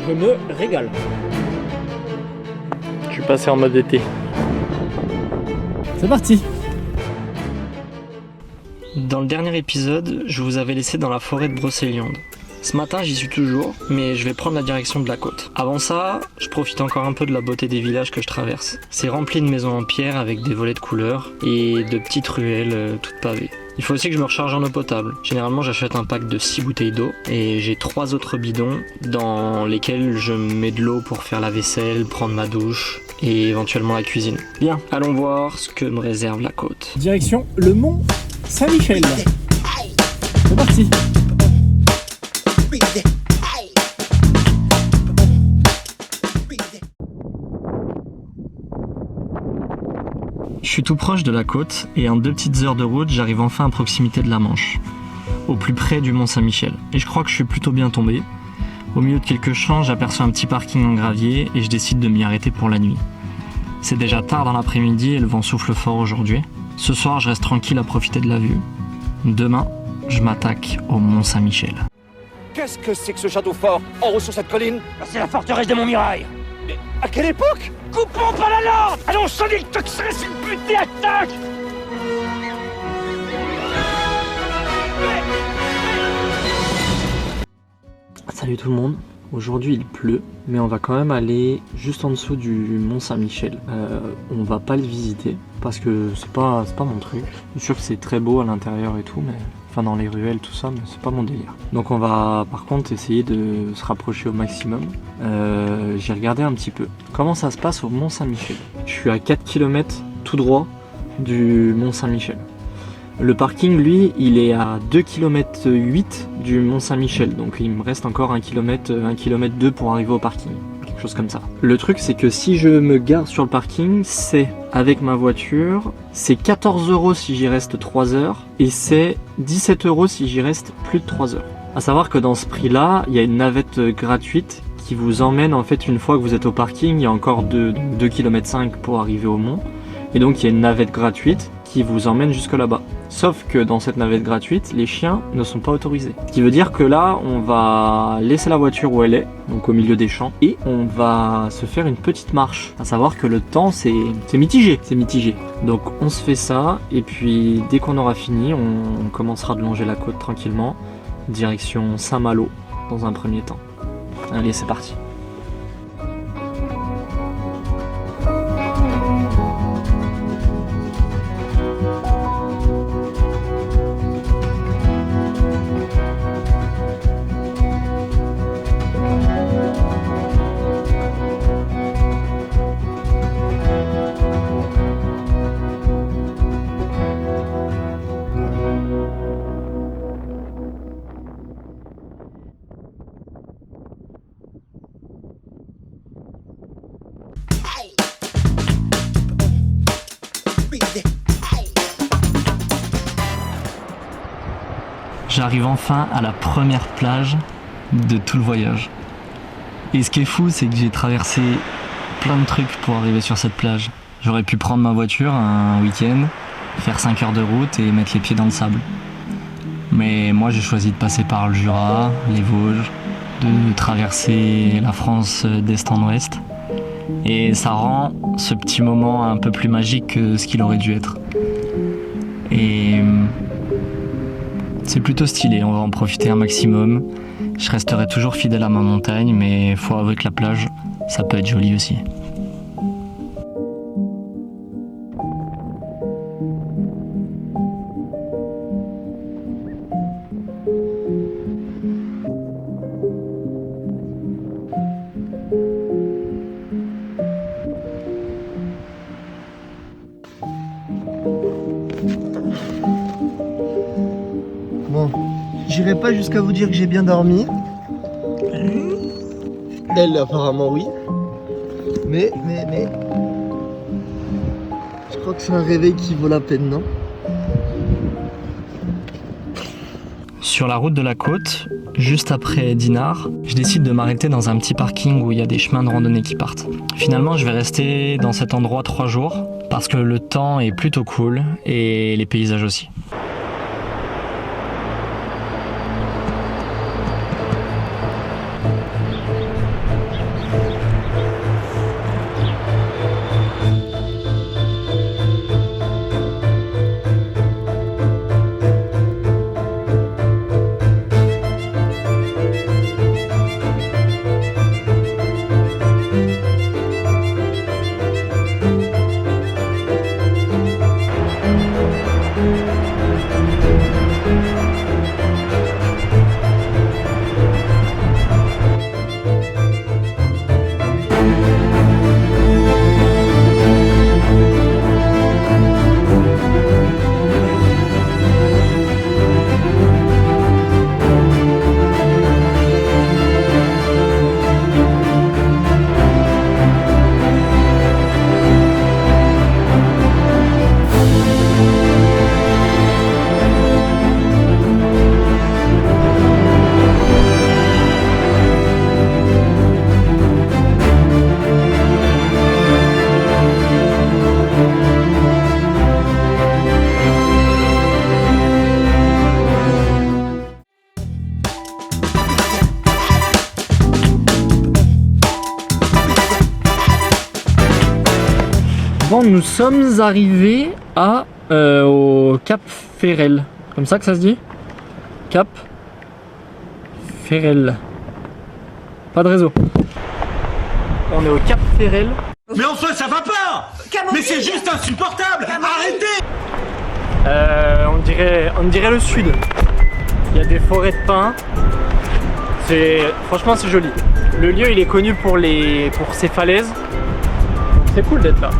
je me régale. Je suis passé en mode été. C'est parti. Dans le dernier épisode, je vous avais laissé dans la forêt de Brocéliande. Ce matin, j'y suis toujours, mais je vais prendre la direction de la côte. Avant ça, je profite encore un peu de la beauté des villages que je traverse. C'est rempli de maisons en pierre avec des volets de couleurs et de petites ruelles toutes pavées. Il faut aussi que je me recharge en eau potable. Généralement, j'achète un pack de 6 bouteilles d'eau et j'ai 3 autres bidons dans lesquels je mets de l'eau pour faire la vaisselle, prendre ma douche et éventuellement la cuisine. Bien, allons voir ce que me réserve la côte. Direction le mont Saint-Michel. C'est parti. Je suis tout proche de la côte et en 2 petites heures de route, j'arrive enfin à proximité de la Manche, au plus près du mont Saint-Michel. Et je crois que je suis plutôt bien tombé. Au milieu de quelques champs, j'aperçois un petit parking en gravier et je décide de m'y arrêter pour la nuit. C'est déjà tard dans l'après-midi et le vent souffle fort aujourd'hui. Ce soir, je reste tranquille à profiter de la vue. Demain, je m'attaque au mont Saint-Michel. Qu'est-ce que c'est que ce château fort en haut sur cette colline? C'est la forteresse de Montmirail. Mais à quelle époque? Coupons pas la lande. Allons, Sonic, te serait une pute attaque. Salut tout le monde, aujourd'hui il pleut, mais on va quand même aller juste en dessous du mont Saint-Michel. On va pas le visiter, parce que c'est pas mon truc. Je suis sûr que c'est très beau à l'intérieur et tout, mais enfin dans les ruelles tout ça, mais c'est pas mon délire. Donc on va par contre essayer de se rapprocher au maximum. J'ai regardé un petit peu comment ça se passe au mont Saint-Michel. Je suis à 4 km tout droit du mont Saint-Michel. Le parking, lui, il est à 2,8 km du mont Saint-Michel, donc il me reste encore 1 km 2 pour arriver au parking, quelque chose comme ça. Le truc, c'est que si je me gare sur le parking, c'est avec ma voiture, c'est 14 € si j'y reste 3 heures, et c'est 17 € si j'y reste plus de 3 heures. À savoir que dans ce prix-là, il y a une navette gratuite qui vous emmène, en fait, une fois que vous êtes au parking, il y a encore 2,5 km pour arriver au mont, et donc il y a une navette gratuite qui vous emmène jusque là-bas. Sauf que dans cette navette gratuite, les chiens ne sont pas autorisés. Ce qui veut dire que là, on va laisser la voiture où elle est, donc au milieu des champs, et on va se faire une petite marche. À savoir que le temps, c'est mitigé, c'est mitigé. Donc on se fait ça, et puis dès qu'on aura fini, on commencera de longer la côte tranquillement, direction Saint-Malo, dans un premier temps. Allez, c'est parti. J'arrive enfin à la première plage de tout le voyage. Et ce qui est fou, c'est que j'ai traversé plein de trucs pour arriver sur cette plage. J'aurais pu prendre ma voiture un week-end, faire 5 heures de route et mettre les pieds dans le sable. Mais moi, j'ai choisi de passer par le Jura, les Vosges, de traverser la France d'est en ouest. Et ça rend ce petit moment un peu plus magique que ce qu'il aurait dû être. Et c'est plutôt stylé, on va en profiter un maximum. Je resterai toujours fidèle à ma montagne, mais faut avouer que la plage, ça peut être joli aussi. Bon, j'irai pas jusqu'à vous dire que j'ai bien dormi. Elle, apparemment, oui. Mais... Je crois que c'est un réveil qui vaut la peine, non? Sur la route de la côte, juste après Dinard, je décide de m'arrêter dans un petit parking où il y a des chemins de randonnée qui partent. Finalement, je vais rester dans cet endroit 3 jours parce que le temps est plutôt cool et les paysages aussi. Bon, nous sommes arrivés à au Cap Ferrel. Comme ça que ça se dit? Cap Ferrel. Pas de réseau. On est au Cap Ferrel. Mais enfin, ça va pas! Mais c'est juste insupportable! Arrêtez! On dirait le sud. Il y a des forêts de pins. Franchement, c'est joli. Le lieu, il est connu pour ses falaises. Donc c'est cool d'être là.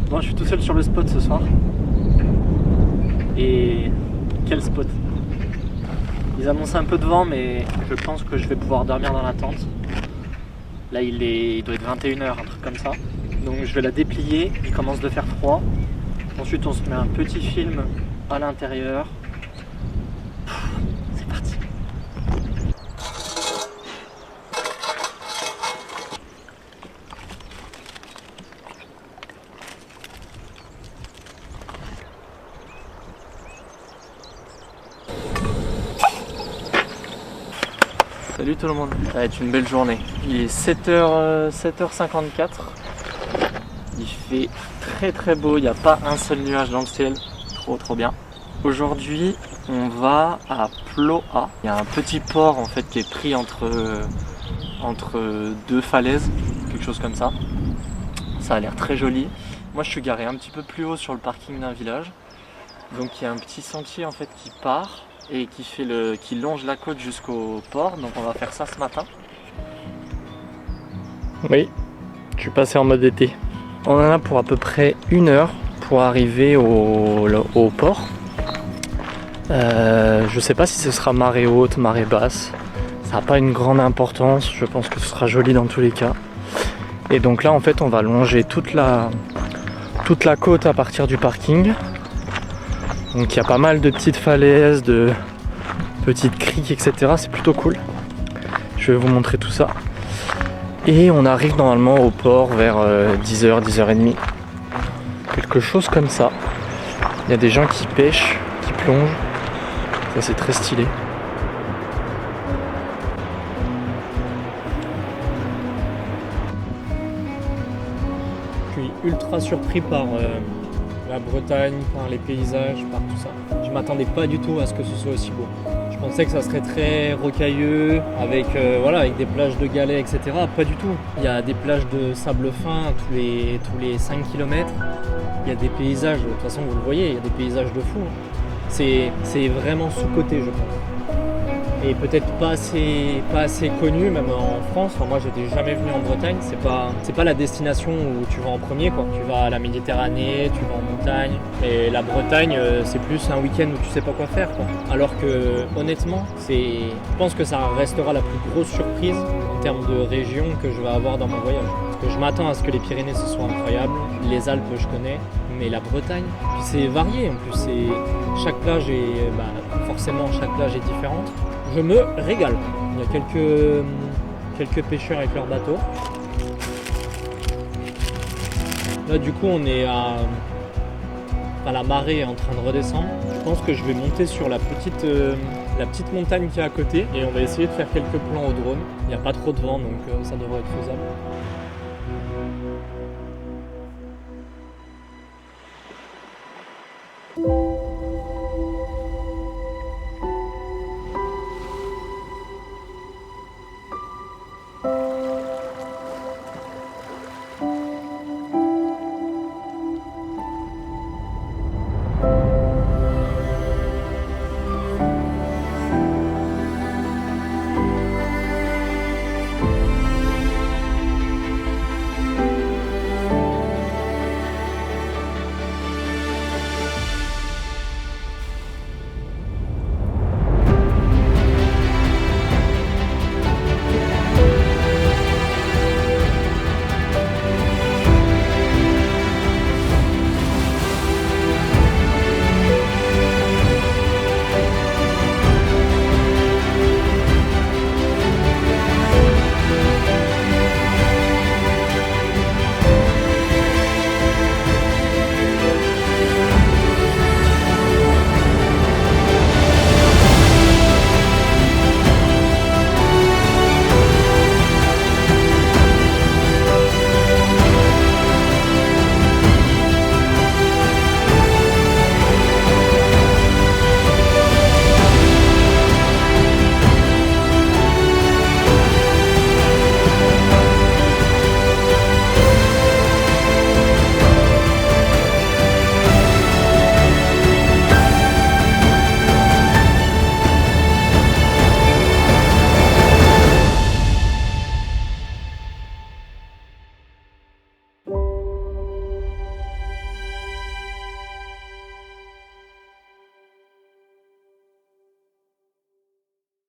Bon, je suis tout seul sur le spot ce soir. Et quel spot! Ils annoncent un peu de vent, mais je pense que je vais pouvoir dormir dans la tente. Là, il doit être 21 h, un truc comme ça. Donc je vais la déplier, il commence de faire froid. Ensuite, on se met un petit film à l'intérieur. C'est parti! Salut tout le monde, ça va être une belle journée. Il est 7h54. Il fait très beau, il n'y a pas un seul nuage dans le ciel. Trop bien. Aujourd'hui, on va à Ploa. Il y a un petit port en fait qui est pris entre deux falaises, quelque chose comme ça. Ça a l'air très joli. Moi je suis garé un petit peu plus haut sur le parking d'un village. Donc il y a un petit sentier en fait qui part et qui longe la côte jusqu'au port, donc on va faire ça ce matin. Oui, je suis passé en mode été. On en a pour à peu près 1 heure pour arriver au port. Je sais pas si ce sera marée haute, marée basse. Ça n'a pas une grande importance, je pense que ce sera joli dans tous les cas. Et donc là en fait on va longer toute la côte à partir du parking. Donc il y a pas mal de petites falaises, de petites criques, etc. C'est plutôt cool. Je vais vous montrer tout ça. Et on arrive normalement au port vers 10h, 10h30. Quelque chose comme ça. Il y a des gens qui pêchent, qui plongent. Ça c'est très stylé. Je suis ultra surpris par la Bretagne, par les paysages, par tout ça. Je m'attendais pas du tout à ce que ce soit aussi beau. Je pensais que ça serait très rocailleux, avec des plages de galets, etc. Pas du tout. Il y a des plages de sable fin tous les 5 km. Il y a des paysages, de toute façon vous le voyez, il y a des paysages de fou. C'est vraiment sous-coté, je pense. Et peut-être pas assez connu, même en France. Enfin, moi j'étais jamais venu en Bretagne, c'est pas la destination où tu vas en premier, quoi. Tu vas à la Méditerranée, tu vas en montagne. Et la Bretagne, c'est plus un week-end où tu sais pas quoi faire, quoi. Alors que honnêtement, je pense que ça restera la plus grosse surprise en termes de région que je vais avoir dans mon voyage. Parce que je m'attends à ce que les Pyrénées ce soit incroyable, les Alpes je connais, mais la Bretagne, puis c'est varié en plus. Chaque plage est forcément chaque plage est différente. Je me régale. Il y a quelques pêcheurs avec leur bateau. Là du coup on est la marée est en train de redescendre. Je pense que je vais monter sur la petite montagne qui est à côté et on va essayer de faire quelques plans au drone. Il n'y a pas trop de vent donc ça devrait être faisable.